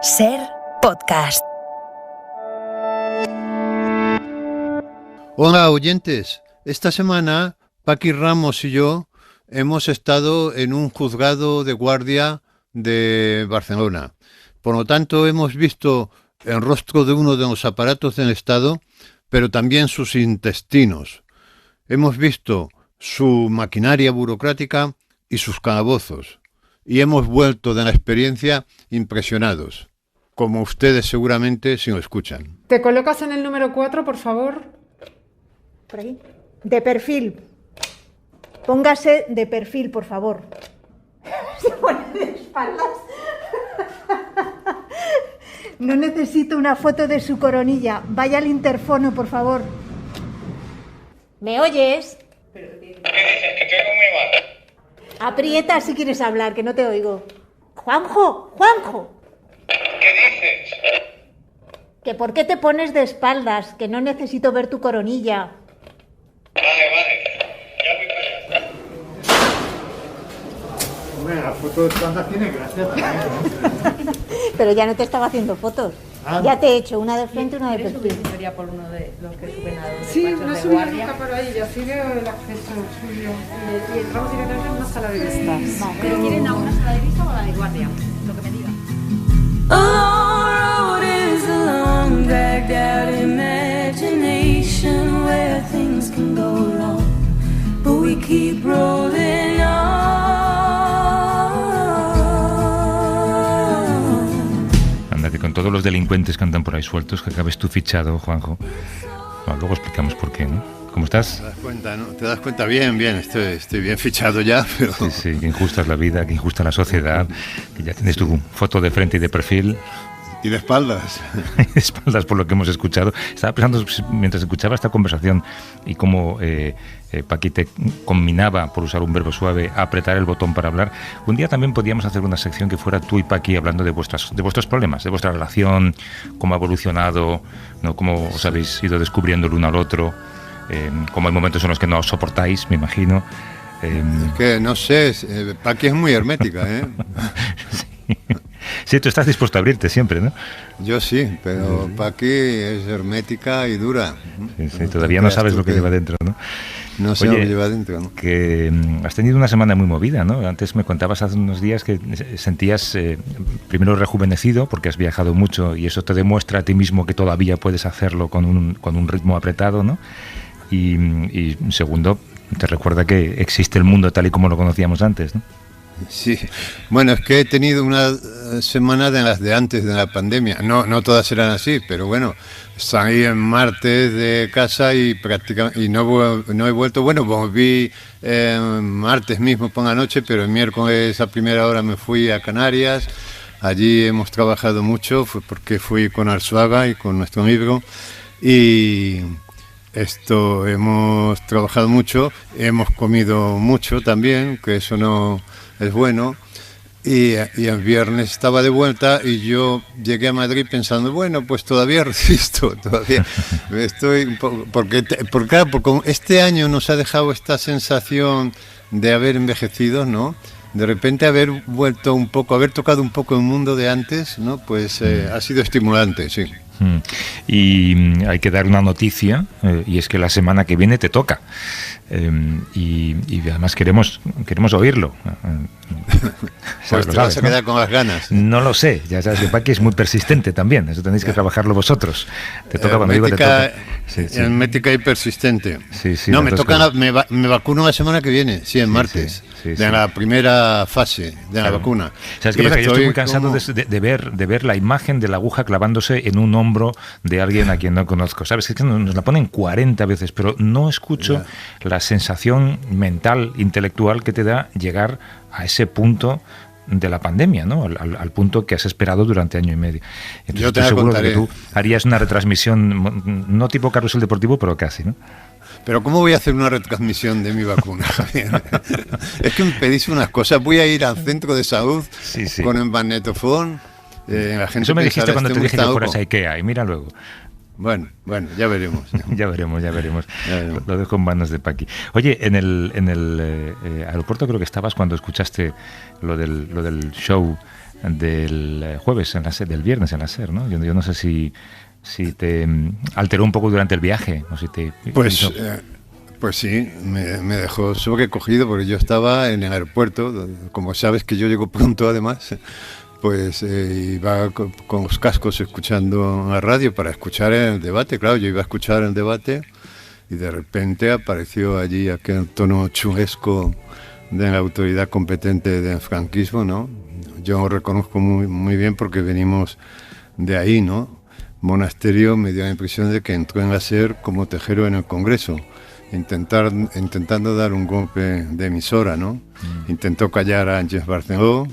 Ser Podcast. Hola oyentes, esta semana Paqui Ramos y yo hemos estado en un juzgado de guardia de Barcelona. Por lo tanto, hemos visto el rostro de uno de los aparatos del Estado, pero también sus intestinos. Hemos visto su maquinaria burocrática y sus calabozos. Y hemos vuelto de la experiencia impresionados, como ustedes seguramente si lo escuchan. ¿Te colocas en el número 4, por favor? Por aquí. De perfil. Póngase de perfil, por favor. Se pone de espaldas. No necesito una foto de su coronilla. Vaya al interfono, por favor. ¿Me oyes? ¿Qué dices? Que te oigo muy mal. Aprieta si quieres hablar, que no te oigo. Juanjo, Juanjo. ¿Qué dices? ¿Que por qué te pones de espaldas? Que no necesito ver tu coronilla. Vale. Ya voy para allá. La foto de espalda tiene gracia también. Pero ya no te estaba haciendo fotos. Ya te he hecho una de frente y una de perfil. Sería por uno de los que suben a los Sí, despachos no he de subido guardia. nunca por ahí, yo así veo el acceso suyo. Y entramos directamente en una sala de vistas. Vale. ¿Pero quieren a una sala de vista o a la de guardia? Lo que me digan. A long road is a long, dragged out imagination where things can go wrong, but we keep rolling on. Anda, que con todos los delincuentes que andan por ahí sueltos, que acabes tú fichado, Juanjo. Bueno, luego explicamos por qué, ¿no? ¿Cómo estás? ¿Te das cuenta, no? ¿Te das cuenta? Bien, estoy bien fichado ya, pero... Sí, que injusta es la vida, que injusta la sociedad, que ya tienes tu foto de frente y de perfil, Y de espaldas. de espaldas por lo que hemos escuchado. Estaba pensando, mientras escuchaba esta conversación y cómo Paqui te combinaba, por usar un verbo suave, a apretar el botón para hablar, un día también podíamos hacer una sección que fuera tú y Paqui hablando de vuestros problemas, de vuestra relación, cómo ha evolucionado, ¿no? Cómo os habéis ido descubriendo el uno al otro, cómo hay momentos en los que no os soportáis, me imagino. Es que, no sé, Paqui es muy hermética, ¿eh? Sí, tú estás dispuesto a abrirte siempre, ¿no? Yo sí, pero Paqui es hermética y dura. Sí, todavía no sabes lo que lleva dentro, ¿no? No sé Oye, lo que lleva dentro, ¿no? Que has tenido una semana muy movida, ¿no? Antes me contabas hace unos días que sentías primero rejuvenecido porque has viajado mucho y eso te demuestra a ti mismo que todavía puedes hacerlo con un ritmo apretado, ¿no? Y segundo, te recuerda que existe el mundo tal y como lo conocíamos antes, ¿no? Sí, bueno, es que he tenido una semana de las de antes de la pandemia. No todas eran así, pero bueno, salí en martes de casa y prácticamente no he vuelto. Bueno, volví martes mismo por la noche, pero el miércoles a primera hora me fui a Canarias. Allí hemos trabajado mucho, fue porque fui con Arzuaga y con nuestro amigo y hemos trabajado mucho, hemos comido mucho también, que eso no es bueno, y el viernes estaba de vuelta y yo llegué a Madrid pensando, bueno, pues todavía resisto, todavía estoy un poco, porque este año nos ha dejado esta sensación de haber envejecido, ¿no? De repente haber vuelto un poco, haber tocado un poco el mundo de antes, ¿no? Pues ha sido estimulante, sí. Y hay que dar una noticia, y es que la semana que viene te toca. Y además queremos oírlo. Pues te vas a quedar con las ganas. No lo sé, ya sabes que Paqui es muy persistente también, eso tenéis que trabajarlo vosotros. Te toca cuando digo te toca. Sí. Hermética y persistente. Sí, no, me toca, me vacuno la semana que viene, sí, en martes, de la primera fase de la vacuna. ¿Sabes qué pasa? Que yo estoy muy cansado de ver la imagen de la aguja clavándose en un hombro de alguien a quien no conozco. ¿Sabes? Es que nos la ponen 40 veces, pero no escucho la sensación mental, intelectual que te da llegar a ese punto de la pandemia, ¿no? Al punto que has esperado durante año y medio. Entonces, yo te estoy seguro contaré. de que tú harías una retransmisión, no tipo Carrusel Deportivo, pero casi, ¿no? Pero ¿cómo voy a hacer una retransmisión de mi vacuna, Javier? Es que me pedís unas cosas. Voy a ir al centro de salud con el magnetofón. La gente eso me dijiste cuando te dije que fueras loco. a Ikea, y mira luego. Bueno, ya veremos. Ya veremos. Lo dejo en manos de Paqui. Oye, en el aeropuerto creo que estabas cuando escuchaste lo del show del jueves, del viernes en la SER, ¿no? Yo no sé si te alteró un poco durante el viaje, o si te... Pues sí, me dejó sobrecogido porque yo estaba en el aeropuerto, como sabes que yo llego pronto además, pues iba con los cascos escuchando la radio para escuchar el debate. Claro, yo iba a escuchar el debate y de repente apareció allí aquel tono chulesco de la autoridad competente del franquismo, ¿no? Yo lo reconozco muy bien porque venimos de ahí, ¿no? Monasterio me dio la impresión de que entró en la SER como tejero en el Congreso, intentando dar un golpe de emisora, ¿no? Intentó callar a Ángels Barceló,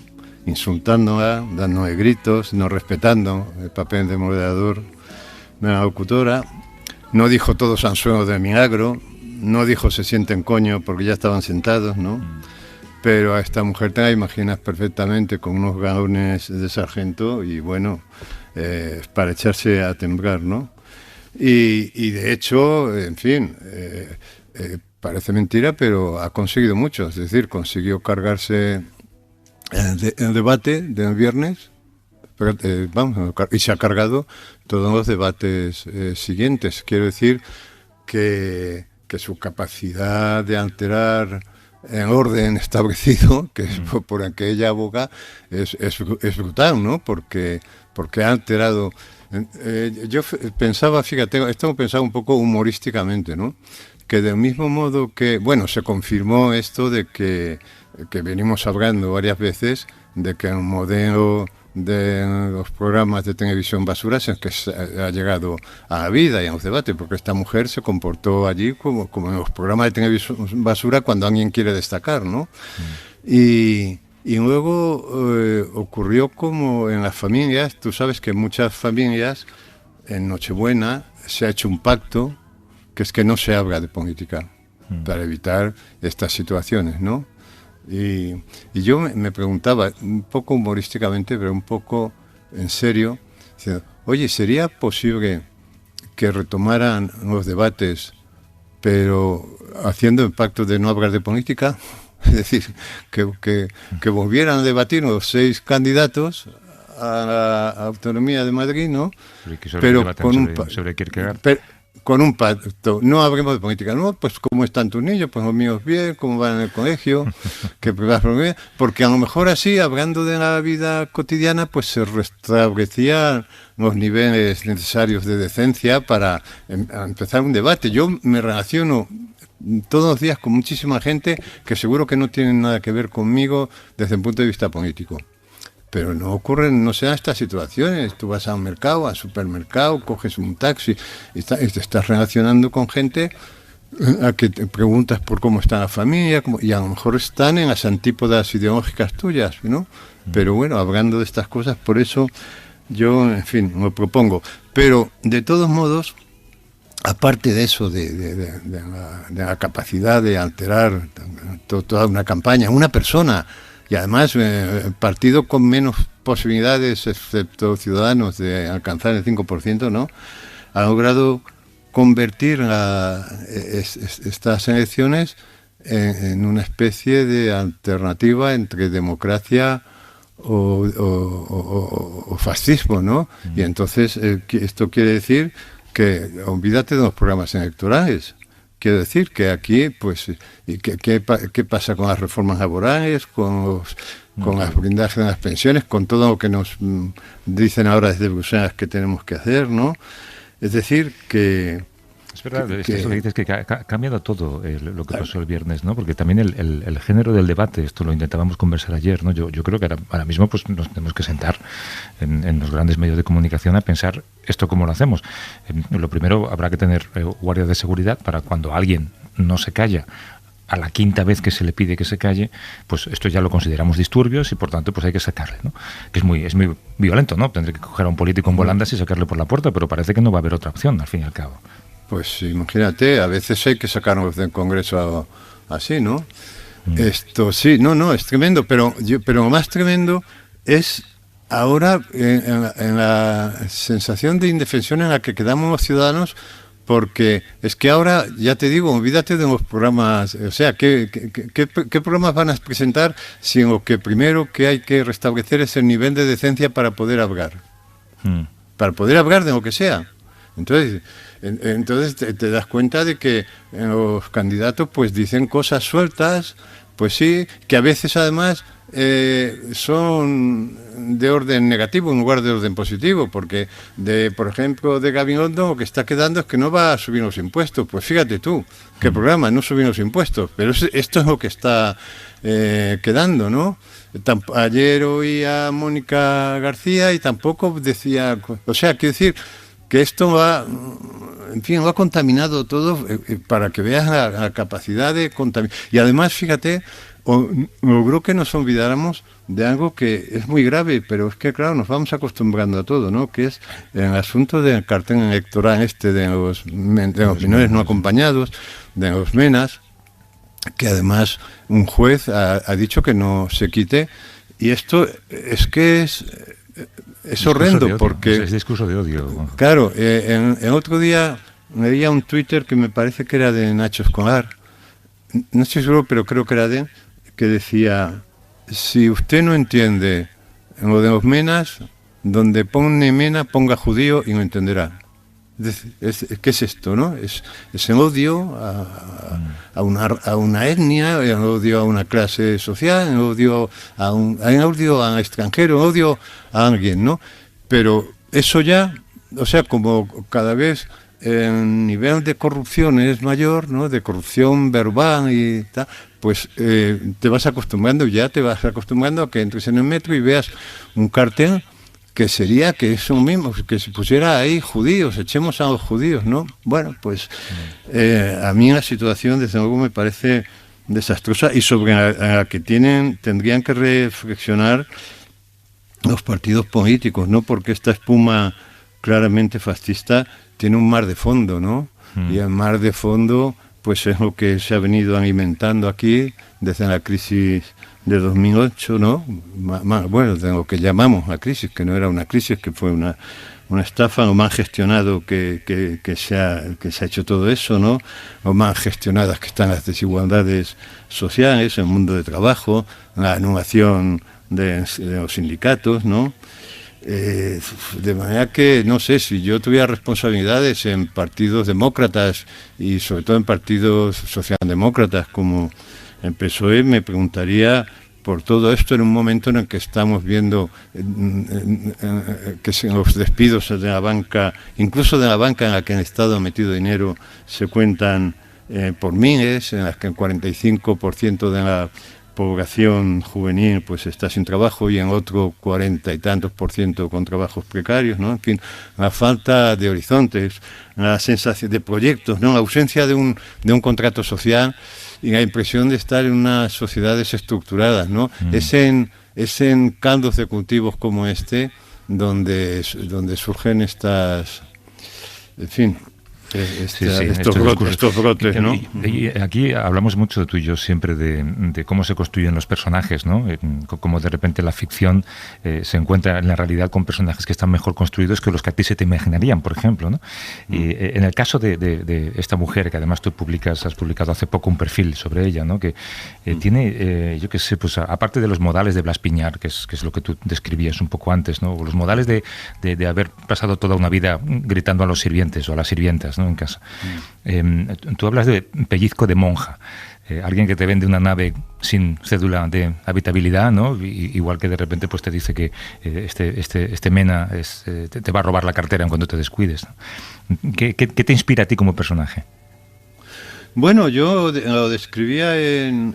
insultándola, dándole gritos, no respetando el papel de moderador de la locutora. No dijo todos anzuelos de milagro, no dijo se sienten coño porque ya estaban sentados, ¿no? Pero a esta mujer te la imaginas perfectamente con unos galones de sargento y bueno, para echarse a temblar, ¿no? Y de hecho, en fin, parece mentira, pero ha conseguido mucho. Es decir, consiguió cargarse el debate del viernes, y se ha cargado todos los debates siguientes. Quiero decir que su capacidad de alterar el orden establecido, que es por el que ella aboga, es brutal, ¿no? Porque ha alterado... yo pensaba, fíjate, esto pensaba un poco humorísticamente, ¿no? Que del mismo modo que, bueno, se confirmó esto de que venimos hablando varias veces de que el modelo de los programas de televisión basura es el que ha llegado a la vida y a los debates, porque esta mujer se comportó allí como en los programas de televisión basura cuando alguien quiere destacar, ¿no? Y luego ocurrió como en las familias. Tú sabes que en muchas familias, en Nochebuena, se ha hecho un pacto que es que no se habla de política para evitar estas situaciones, ¿no? Y yo me preguntaba, un poco humorísticamente, pero un poco en serio, diciendo, oye, ¿sería posible que retomaran los debates, pero haciendo el pacto de no hablar de política? Es decir, que volvieran a debatir los 6 candidatos a la autonomía de Madrid, ¿no? Pero sobre Kierkegaard. Con un pacto, no hablemos de política, no, pues cómo están tus niños, pues los míos bien, cómo van en el colegio, porque a lo mejor así, hablando de la vida cotidiana, pues se restablecían los niveles necesarios de decencia para empezar un debate. Yo me relaciono todos los días con muchísima gente que seguro que no tienen nada que ver conmigo desde el punto de vista político. Pero no ocurren, no se dan estas situaciones. Tú vas a un mercado, al supermercado, coges un taxi y te estás relacionando con gente a que te preguntas por cómo está la familia, y a lo mejor están en las antípodas ideológicas tuyas, ¿no? Pero bueno, hablando de estas cosas, por eso yo, en fin, lo propongo. Pero, de todos modos, aparte de eso, de la capacidad de alterar toda una campaña, una persona, y además el partido con menos posibilidades, excepto Ciudadanos, de alcanzar el 5%, ¿no? Ha logrado convertir estas elecciones en una especie de alternativa entre democracia o fascismo, ¿no? Y entonces esto quiere decir que olvídate de los programas electorales. Quiero decir que aquí, pues, ¿qué pasa con las reformas laborales, con las blindajes de las pensiones, con todo lo que nos dicen ahora desde Bruselas que tenemos que hacer, ¿no? Es decir, que... Es verdad, eso que dices, que ha cambiado todo lo que pasó el viernes, ¿no? Porque también el género del debate, esto lo intentábamos conversar ayer, ¿no? Yo creo que ahora mismo pues nos tenemos que sentar en los grandes medios de comunicación a pensar esto cómo lo hacemos. Lo primero, habrá que tener guardias de seguridad para cuando alguien no se calla a la quinta vez que se le pide que se calle, pues esto ya lo consideramos disturbios y por tanto pues hay que sacarle, ¿no? Que es muy violento, ¿no? Tendré que coger a un político en volandas y sacarle por la puerta, pero parece que no va a haber otra opción al fin y al cabo. Pues imagínate, a veces hay que sacarnos del Congreso así, ¿no? Esto sí, no, es tremendo, pero lo más tremendo es ahora en la sensación de indefensión en la que quedamos los ciudadanos porque es que ahora, ya te digo, olvídate de los programas, o sea, ¿qué programas van a presentar si lo que primero que hay que restablecer es el nivel de decencia para poder hablar? Para poder hablar de lo que sea. Entonces te das cuenta de que los candidatos pues dicen cosas sueltas, pues sí, que a veces además son de orden negativo en lugar de orden positivo, porque por ejemplo de Gabilondo lo que está quedando es que no va a subir los impuestos. Pues fíjate tú, qué programa, no subir los impuestos, pero esto es lo que está quedando, ¿no? Ayer oí a Mónica García y tampoco decía, o sea, quiero decir que esto va, en fin, lo ha contaminado todo para que veas la capacidad de contaminar. Y además, fíjate, logró que nos olvidáramos de algo que es muy grave, pero es que, claro, nos vamos acostumbrando a todo, ¿no? Que es el asunto del cartel electoral de los menores no acompañados, de los MENAs, que además un juez ha dicho que no se quite, y esto es que es horrendo, porque es discurso de odio. Claro, el otro día leía un Twitter que me parece que era de Nacho Escolar, no estoy seguro, pero creo que era de él, que decía: si usted no entiende lo de los MENAs, donde pone MENA, ponga judío y lo entenderá. ¿Qué es esto, no? Es el odio a una etnia, el odio a una clase social, el odio al extranjero, el odio a alguien, ¿no? Pero eso ya, o sea, como cada vez el nivel de corrupción es mayor, ¿no? De corrupción verbal y tal, pues te vas acostumbrando a que entres en el metro y veas un cartel que sería que es lo mismo, que se pusiera ahí judíos, echemos a los judíos, ¿no? Bueno, pues a mí la situación desde luego me parece desastrosa, y sobre la que tendrían que reflexionar los partidos políticos, ¿no? Porque esta espuma claramente fascista tiene un mar de fondo, ¿no? Y el mar de fondo pues es lo que se ha venido alimentando aquí desde la crisis de 2008, ¿no? Bueno, de lo que llamamos la crisis, que no era una crisis, que fue una estafa, lo mal gestionado que se ha hecho todo eso, ¿no? Lo mal gestionadas que están las desigualdades sociales, el mundo de trabajo, la anulación de los sindicatos, ¿no? De manera que, no sé, si yo tuviera responsabilidades en partidos demócratas y sobre todo en partidos socialdemócratas como el PSOE, me preguntaría por todo esto en un momento en el que estamos viendo que los despidos de la banca, incluso de la banca en la que el Estado ha metido dinero, se cuentan por miles, en las que el 45% de la población juvenil pues está sin trabajo y en otro 40 y tantos % con trabajos precarios, ¿no? En fin, la falta de horizontes, la sensación de proyectos, ¿no? La ausencia de un contrato social y la impresión de estar en unas sociedades estructuradas, ¿no? Es en caldos de cultivos como este donde surgen estas, en fin, estos brotes, ¿no? Y aquí hablamos mucho tú y yo siempre de cómo se construyen los personajes, ¿no? Cómo de repente la ficción se encuentra en la realidad con personajes que están mejor construidos que los que a ti se te imaginarían, por ejemplo, ¿no? Y en el caso de esta mujer, que además tú has publicado hace poco un perfil sobre ella, ¿no? Que tiene, yo qué sé, pues aparte de los modales de Blas Piñar, que es lo que tú describías un poco antes, ¿no? Los modales de haber pasado toda una vida gritando a los sirvientes o a las sirvientas, ¿no? En casa. Tú hablas de pellizco de monja, alguien que te vende una nave sin cédula de habitabilidad, ¿no? Igual que de repente pues te dice que este mena te va a robar la cartera en cuanto te descuides, ¿no? ¿Qué te inspira a ti como personaje? Bueno, yo lo describía en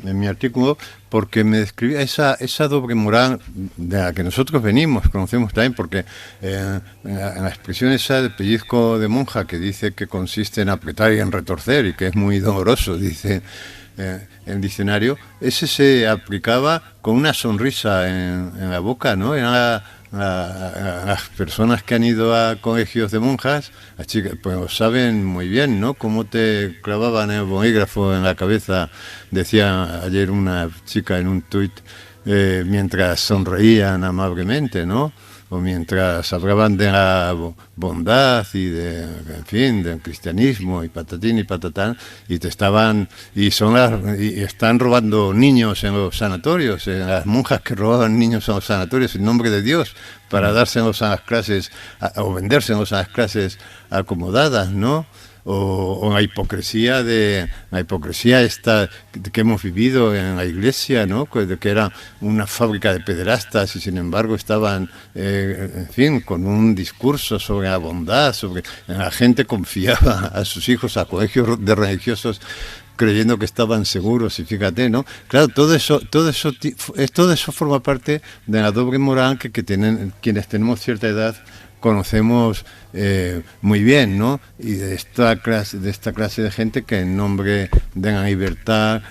mi artículo porque me describía esa doble moral de la que nosotros conocemos también, porque en la expresión esa de pellizco de monja, que dice que consiste en apretar y en retorcer y que es muy doloroso, dice el diccionario, ese se aplicaba con una sonrisa en la boca, ¿no? Era las personas que han ido a colegios de monjas, las chicas, pues saben muy bien, ¿no? Cómo te clavaban el bolígrafo en la cabeza, decía ayer una chica en un tuit, mientras sonreían amablemente, ¿no? o mientras hablaban de la bondad y de, en fin, del cristianismo y patatín y patatán, y y están robando niños en los sanatorios, las monjas que robaban niños en los sanatorios en nombre de Dios para dárselos a las clases o vendérselos a las clases acomodadas, ¿no? O la hipocresía esta que hemos vivido en la iglesia, ¿no? Que era una fábrica de pederastas y sin embargo estaban, en fin, con un discurso sobre la bondad, sobre la gente confiaba a sus hijos a colegios de religiosos creyendo que estaban seguros, y fíjate, ¿no? Claro, todo eso forma parte de la doble moral que tienen quienes tenemos cierta edad conocemos muy bien, ¿no? Y de esta clase de gente que en nombre de la libertad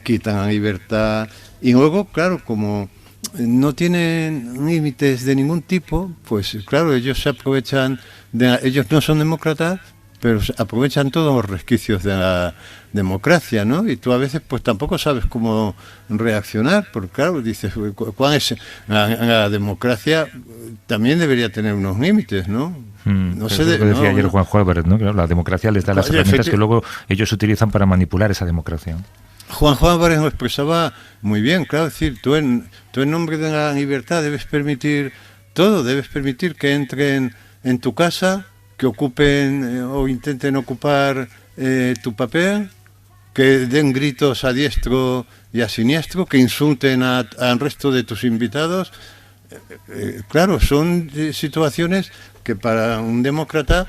quitan la libertad, y luego, claro, como no tienen límites de ningún tipo, pues claro, ellos se aprovechan ellos no son demócratas, pero aprovechan todos los resquicios de la democracia, ¿no? Y tú a veces pues tampoco sabes cómo reaccionar, porque claro, dices, ¿cuál es? La democracia también debería tener unos límites, ¿no? No sé, lo que decía ayer Juan Juárez, ¿no? Claro, la democracia les da las herramientas que luego ellos utilizan para manipular esa democracia. Juan Juárez lo expresaba muy bien, claro, es decir, tú en nombre de la libertad debes permitir todo, debes permitir que entren en tu casa, que ocupen o intenten ocupar tu papel, que den gritos a diestro y a siniestro, que insulten al resto de tus invitados. Claro, son situaciones que para un demócrata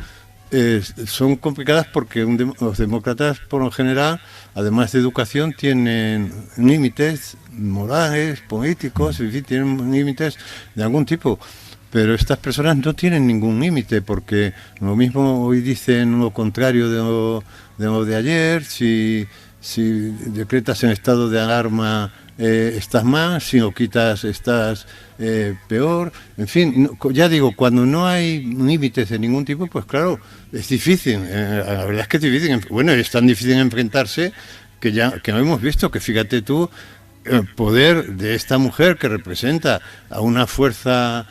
son complicadas porque los demócratas por lo general, además de educación, tienen límites morales, políticos, en fin, tienen límites de algún tipo. Pero estas personas no tienen ningún límite, porque lo mismo hoy dicen lo contrario de lo de ayer. Si decretas en estado de alarma, estás mal; si lo quitas, estás peor. En fin, ya digo, cuando no hay límites de ningún tipo, pues claro, es difícil. La verdad es que es difícil. Bueno, es tan difícil enfrentarse que lo hemos visto, que fíjate tú, el poder de esta mujer que representa a una fuerza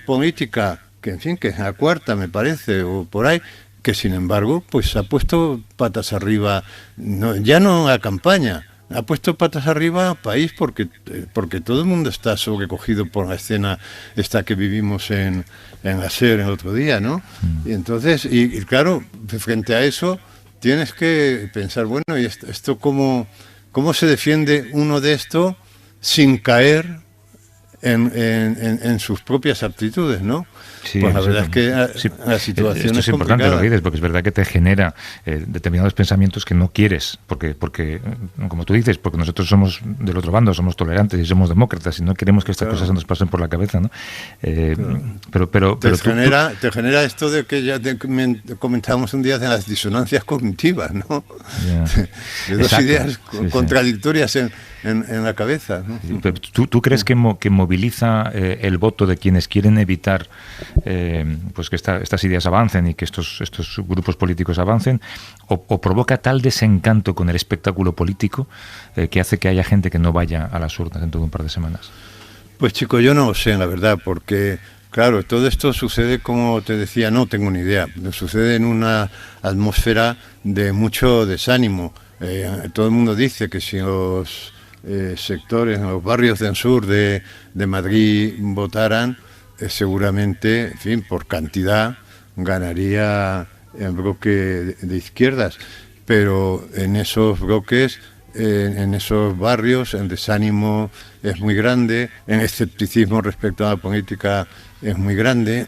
política, que en fin, que es la cuarta, me parece, o por ahí, que sin embargo, pues ha puesto patas arriba, ya no a campaña, ha puesto patas arriba al país, porque todo el mundo está sobrecogido por la escena esta que vivimos en la SER el otro día, ¿no? Y entonces, y claro, frente a eso, tienes que pensar, bueno, ¿y esto cómo se defiende uno de esto sin caer en sus propias aptitudes, ¿no? Sí, pues la verdad es que la situación esto es importante lo que dices, porque es verdad que te genera determinados pensamientos que no quieres, porque como tú dices, porque nosotros somos del otro bando, somos tolerantes y somos demócratas y no queremos que estas cosas se nos pasen por la cabeza, ¿no? Pero te genera esto de que ya comentábamos un día de las disonancias cognitivas, ¿no? De dos ideas contradictorias en la cabeza, ¿no? Pero ¿tú crees que moviliza el voto de quienes quieren evitar pues que estas ideas avancen y que estos grupos políticos avancen, o provoca tal desencanto con el espectáculo político que hace que haya gente que no vaya a las urnas dentro de un par de semanas? Pues chico, yo no lo sé, la verdad, porque claro, todo esto sucede, como te decía, no tengo ni idea, sucede en una atmósfera de mucho desánimo. Todo el mundo dice que si los sectores, en los barrios del sur de Madrid votaran, seguramente, en fin, por cantidad ganaría el bloque de izquierdas, pero en esos bloques, en esos barrios, el desánimo es muy grande, el escepticismo respecto a la política es muy grande.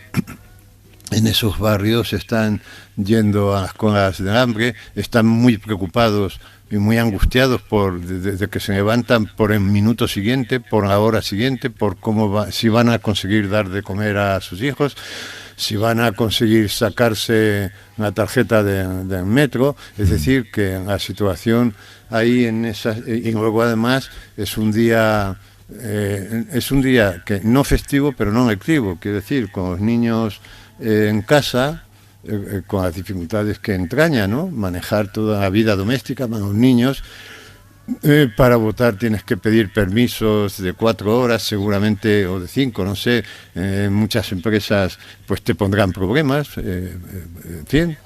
En esos barrios están yendo a las colas del hambre, están muy preocupados y muy angustiados desde que se levantan por el minuto siguiente, por la hora siguiente, por si van a conseguir dar de comer a sus hijos, si van a conseguir sacarse la tarjeta del metro. Es decir, que la situación ahí y luego además es un día que no festivo, pero no lectivo, quiero decir, con los niños en casa, con las dificultades que entraña, ¿no? Manejar toda la vida doméstica con los niños. Para votar tienes que pedir permisos de 4 horas seguramente, o de 5, no sé. Muchas empresas pues te pondrán problemas, en fin.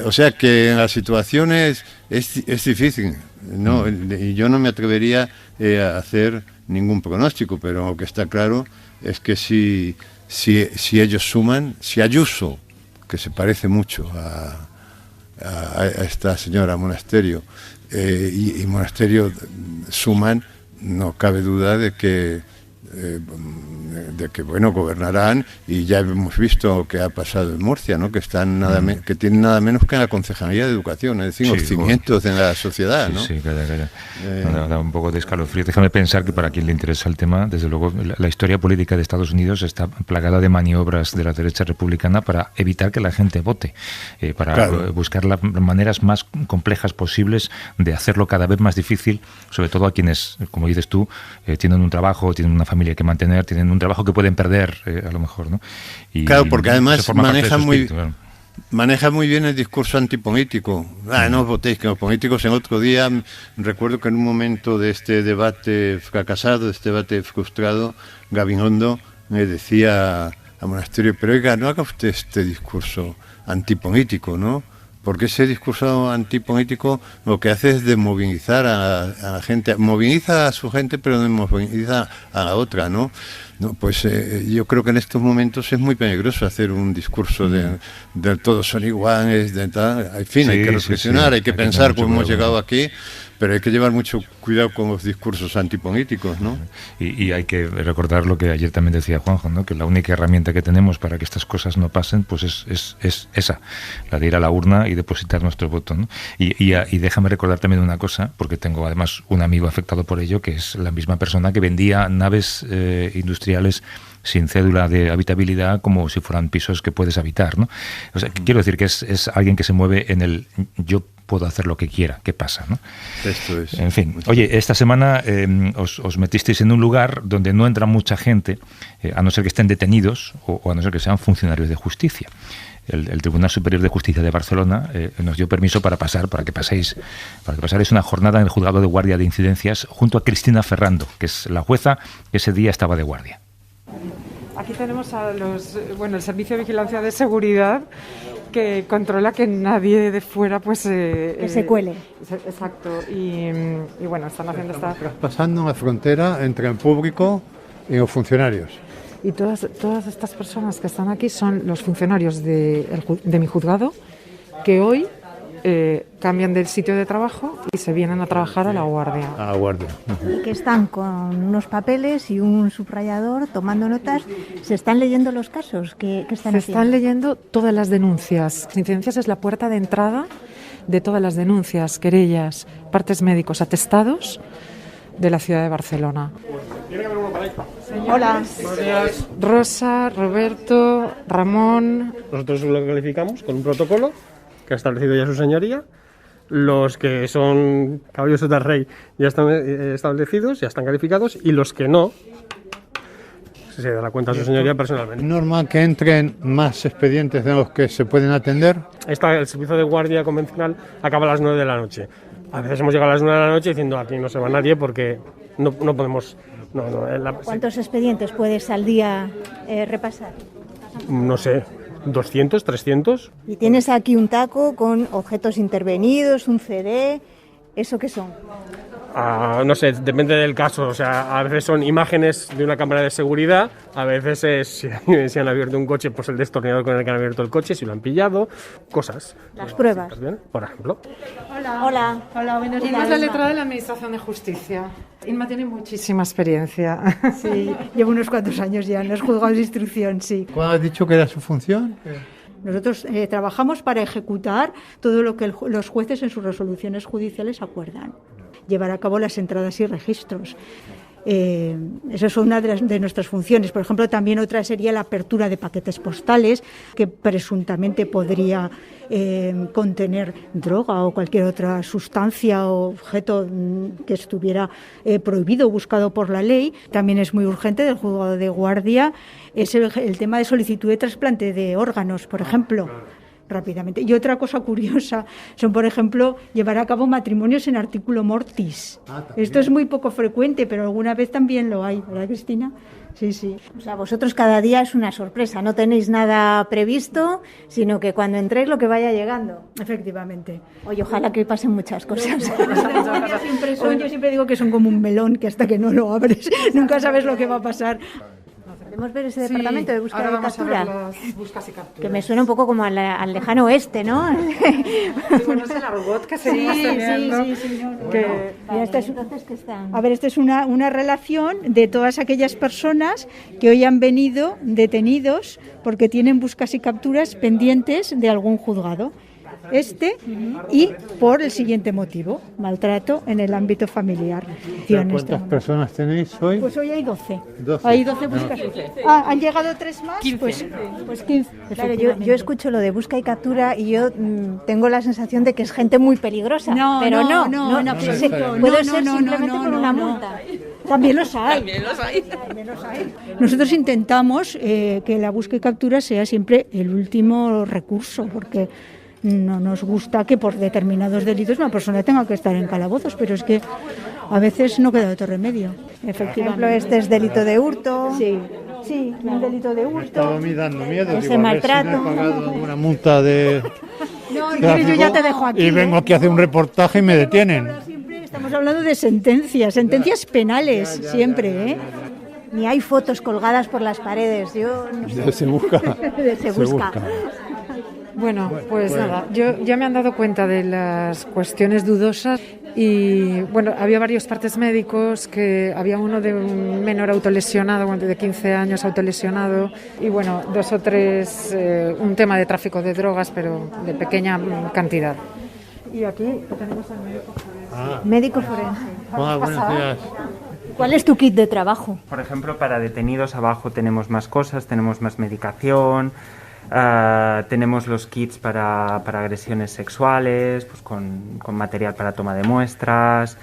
O sea que en las situaciones es difícil, ¿no? Y yo no me atrevería a hacer ningún pronóstico, pero lo que está claro es que si ellos suman, si Ayuso, que se parece mucho a esta señora Monasterio, y Monasterio suman, no cabe duda de que bueno, gobernarán, y ya hemos visto lo que ha pasado en Murcia, ¿no? Que están que tienen nada menos que la Concejalía de Educación, es decir, los cimientos de la sociedad, ¿no? Sí, calla. Da un poco de escalofrío. Déjame pensar que para quien le interesa el tema, desde luego, la historia política de Estados Unidos está plagada de maniobras de la derecha republicana para evitar que la gente vote, para buscar las maneras más complejas posibles de hacerlo cada vez más difícil, sobre todo a quienes, como dices tú, tienen un trabajo, tienen una familia que mantener, tienen un trabajo que pueden perder, a lo mejor, ¿no? Y, claro, porque además maneja maneja muy bien el discurso antipolítico. No os votéis, que los políticos en otro día, recuerdo que en un momento de este debate fracasado, de este debate frustrado, Gabilondo me decía a Monasterio, pero oiga, no haga usted este discurso antipolítico, ¿no? Porque ese discurso antipolítico lo que hace es desmovilizar a la gente, moviliza a su gente, pero desmoviliza a la otra, ¿no? Pues yo creo que en estos momentos es muy peligroso hacer un discurso de todos son iguales, de tal. En fin, hay que reflexionar, hay que pensar cómo hemos llegado aquí, pero hay que llevar mucho cuidado con los discursos antipolíticos, ¿no? Y hay que recordar lo que ayer también decía Juanjo, ¿no? Que la única herramienta que tenemos para que estas cosas no pasen, pues es esa, la de ir a la urna y depositar nuestro voto, ¿no? Y déjame recordar también una cosa, porque tengo además un amigo afectado por ello, que es la misma persona que vendía naves industriales sin cédula de habitabilidad como si fueran pisos que puedes habitar, ¿no? O sea, quiero decir que es alguien que se mueve en el yo puedo hacer lo que quiera, ¿qué pasa, no? Esto es. En fin, oye, esta semana os metisteis en un lugar donde no entra mucha gente, a no ser que estén detenidos o a no ser que sean funcionarios de justicia. El Tribunal Superior de Justicia de Barcelona nos dio permiso para que paséis una jornada en el Juzgado de Guardia de Incidencias junto a Cristina Ferrando, que es la jueza que ese día estaba de guardia. Aquí tenemos a el Servicio de Vigilancia de Seguridad, que controla que nadie de fuera pues que se cuele. Exacto. Y bueno, están haciendo esta... Pasando una frontera entre el público y los funcionarios. Y todas estas personas que están aquí son los funcionarios de mi juzgado, que hoy cambian del sitio de trabajo y se vienen a trabajar a la guardia. A la guardia. Y que están con unos papeles y un subrayador tomando notas. ¿Se están leyendo los casos? ¿Qué están haciendo? Se están leyendo todas las denuncias. Las incidencias es la puerta de entrada de todas las denuncias, querellas, partes médicos, atestados de la ciudad de Barcelona. Hola. Buenos días. Rosa, Roberto, Ramón. Nosotros lo calificamos con un protocolo que ha establecido ya su señoría. Los que son caballos del rey ya están establecidos, ya están calificados, y los que no, se da la cuenta a su señoría personalmente. ¿Es normal que entren más expedientes de los que se pueden atender? El servicio de guardia convencional acaba a las 9 de la noche. A veces hemos llegado a las 9 de la noche diciendo aquí no se va nadie porque no podemos... ¿Cuántos expedientes puedes al día repasar? No sé, 200, 300. Y tienes aquí un taco con objetos intervenidos, un CD, ¿eso qué son? No sé, depende del caso. O sea, a veces son imágenes de una cámara de seguridad, a veces es si han abierto un coche, pues el destornillador con el que han abierto el coche, si lo han pillado, cosas. Las pruebas. Bien, por ejemplo. Hola, buenos días. Inma es la letrada de la Administración de Justicia. Inma tiene muchísima experiencia. Sí, llevo unos cuantos años ya en los juzgados de instrucción, sí. ¿Cuál has dicho que era su función? Nosotros trabajamos para ejecutar todo lo que los jueces en sus resoluciones judiciales acuerdan. Llevar a cabo las entradas y registros. Esa es una de nuestras funciones. Por ejemplo, también otra sería la apertura de paquetes postales que presuntamente podría contener droga o cualquier otra sustancia o objeto que estuviera prohibido o buscado por la ley. También es muy urgente del juzgado de guardia es el tema de solicitud de trasplante de órganos, por ejemplo. rápidamente. Y otra cosa curiosa son, por ejemplo, llevar a cabo matrimonios en artículo mortis. Esto es muy poco frecuente, pero alguna vez también lo hay, ¿verdad, Cristina? Sí, sí. O sea, vosotros cada día es una sorpresa, no tenéis nada previsto, sino que cuando entréis lo que vaya llegando. Efectivamente. Oye, ojalá que pasen muchas cosas. Yo siempre digo que son como un melón, que hasta que no lo abres nunca sabes lo que va a pasar. ¿Podemos ver ese departamento de búsqueda ahora y vamos a ver captura? las búsquedas y capturas. Que me suena un poco como al lejano oeste, ¿no? Sí, bueno, es el argot que seguimos teniendo. Sí. Que- Mira, esta es, Entonces, ¿qué están? a ver, esta es una relación de todas aquellas personas que hoy han venido detenidos porque tienen buscas y capturas pendientes de algún juzgado. Y por el siguiente motivo, maltrato en el ámbito familiar. ¿Cuántas personas tenéis hoy? Pues hoy hay 12. 12. Hay 12 buscas. ¿Han llegado 3 más? 15. Pues 15. Claro, yo escucho lo de busca y captura y yo tengo la sensación de que es gente muy peligrosa. Pero no, en absoluto. sí, puede ser No, simplemente por una no. multa. También los hay. Nosotros intentamos que la búsqueda y captura sea siempre el último recurso, porque no nos gusta que por determinados delitos una persona tenga que estar en calabozos, pero es que a veces no queda otro remedio. Por ejemplo, Efectivamente. este es delito de hurto. Sí, un delito de hurto. Estaba a mí dando miedo. Ese digo, a ver si maltrato. no he pagado alguna multa de No, yo tráfico ya te dejo aquí. y vengo aquí a hacer un reportaje y me detienen. Siempre estamos hablando de sentencias penales, siempre, ¿eh? Ni hay fotos colgadas por las paredes. Yo no sé. Se busca. Se busca. Bueno, pues nada, yo ya me han dado cuenta de las cuestiones dudosas y bueno, había varios partes médicos, que había uno de un menor autolesionado, de 15 años autolesionado y bueno, 2 o 3, un tema de tráfico de drogas, pero de pequeña cantidad. Y aquí tenemos al médico forense. Médico forense. Buenos días. ¿Cuál es tu kit de trabajo? Por ejemplo, para detenidos abajo tenemos más cosas, tenemos más medicación, tenemos los kits para agresiones sexuales, pues con material para toma de muestras,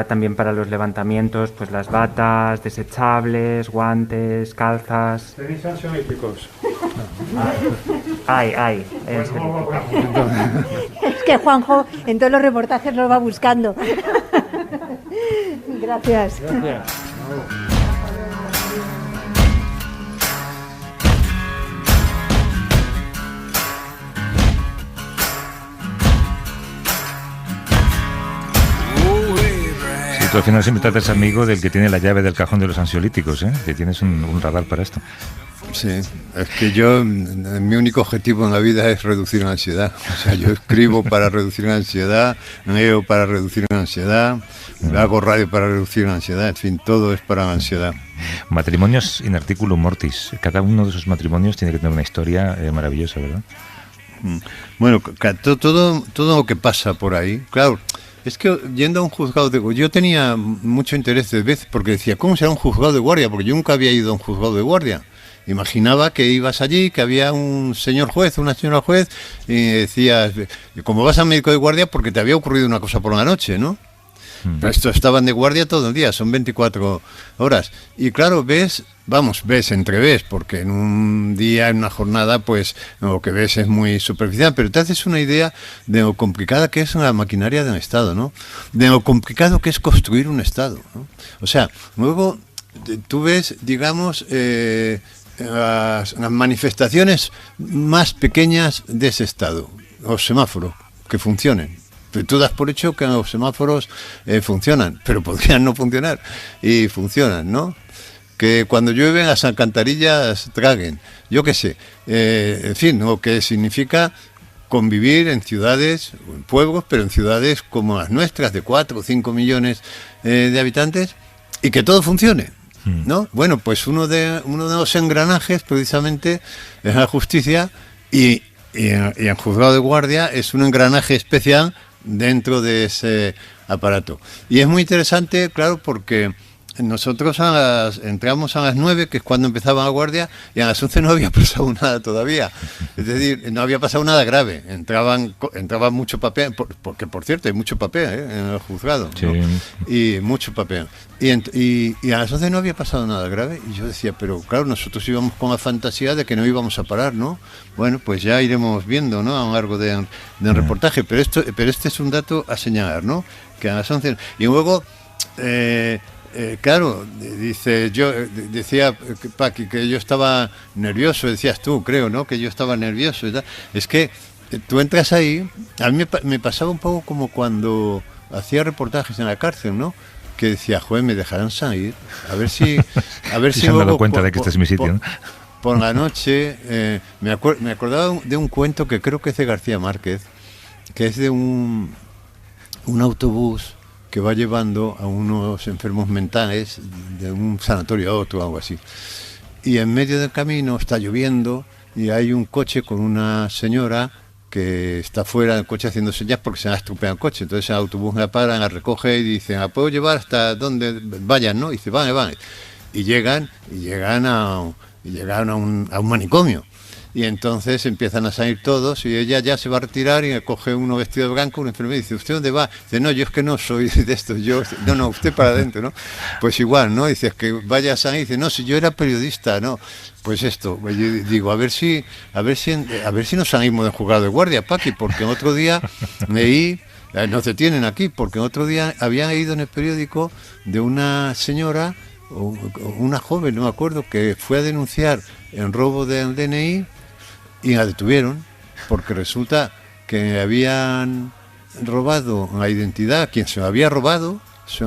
también para los levantamientos, pues las batas desechables, guantes, calzas. ¿Tenéis ansiolíticos? Hay, en serio. Es que Juanjo en todos los reportajes los va buscando. Gracias. Si tú al final siempre te haces amigo del que tiene la llave del cajón de los ansiolíticos, ¿eh? Que tienes un radar para esto. Sí, es que mi único objetivo en la vida es reducir la ansiedad. O sea, yo escribo para reducir la ansiedad, leo para reducir la ansiedad, hago radio para reducir la ansiedad, en fin, todo es para la ansiedad. Matrimonios in articulum mortis. Cada uno de esos matrimonios tiene que tener una historia maravillosa, ¿verdad? Bueno, todo lo que pasa por ahí, claro, es que yendo a un juzgado yo tenía mucho interés de veces porque decía, ¿cómo será un juzgado de guardia? Porque yo nunca había ido a un juzgado de guardia. Imaginaba que ibas allí, que había un señor juez, una señora juez, y decías, como vas al médico de guardia porque te había ocurrido una cosa por la noche, ¿no? Pero esto estaban de guardia todo el día, son 24 horas. Y claro, entreves, porque en un día, en una jornada, pues lo que ves es muy superficial, pero te haces una idea de lo complicada que es la maquinaria del Estado, ¿no? De lo complicado que es construir un Estado, ¿no? O sea, luego tú ves, digamos, las manifestaciones más pequeñas de ese Estado, los semáforos, que funcionen. Tú das por hecho que los semáforos funcionan, pero podrían no funcionar, y funcionan, ¿no? Que cuando llueve las alcantarillas traguen, yo qué sé, en fin, lo que significa convivir en ciudades, en pueblos, pero en ciudades como las nuestras, de 4 o 5 millones de habitantes, y que todo funcione, ¿no? Bueno, pues uno de los engranajes precisamente es la justicia, y el juzgado de guardia es un engranaje especial dentro de ese aparato. Y es muy interesante, claro, porque nosotros entramos a las 9, que es cuando empezaba la guardia, y a las 11 no había pasado nada todavía. Es decir, no había pasado nada grave. Entraba mucho papel, porque por cierto hay mucho papel en el juzgado, sí. ¿no? Y mucho papel. Y a las 11 no había pasado nada grave. Y yo decía, pero claro, nosotros íbamos con la fantasía de que no íbamos a parar, ¿no? Bueno, pues ya iremos viendo, ¿no? A lo largo del reportaje. Pero este es un dato a señalar, ¿no? Que a las 11... Y luego... claro, decía Paqui que yo estaba nervioso, decías tú, creo, ¿no? Que yo estaba nervioso y tal. Es que tú entras ahí, a mí me pasaba un poco como cuando hacía reportajes en la cárcel, ¿no? Que decía, joder, me dejarán salir, a ver si se han dado cuenta de que este es mi sitio, ¿no? Por la noche, me acordaba de un cuento que creo que es de García Márquez, que es de un autobús que va llevando a unos enfermos mentales de un sanatorio a otro, algo así. Y en medio del camino está lloviendo y hay un coche con una señora que está fuera del coche haciendo señas porque se ha estropeado el coche. Entonces el autobús la para, la recoge y dice, ¿la puedo llevar hasta donde vayan? ¿No? Y dice, vale. Y llegan a un manicomio. Y entonces empiezan a salir todos y ella ya se va a retirar y coge uno vestido de blanco, un enfermero, y dice, ¿usted dónde va? Dice, no, yo es que no soy de esto, no, usted para adentro, ¿no? Pues igual, ¿no? Dice, es que vaya a salir, dice, no, si yo era periodista, ¿no? Pues esto, yo digo, a ver si nos salimos del juzgado de guardia, Paqui, porque otro día leí, nos detienen aquí, porque otro día habían leído en el periódico de una señora, o una joven, no me acuerdo, que fue a denunciar el robo del DNI, y la detuvieron porque resulta que habían robado la identidad, quien se la había robado,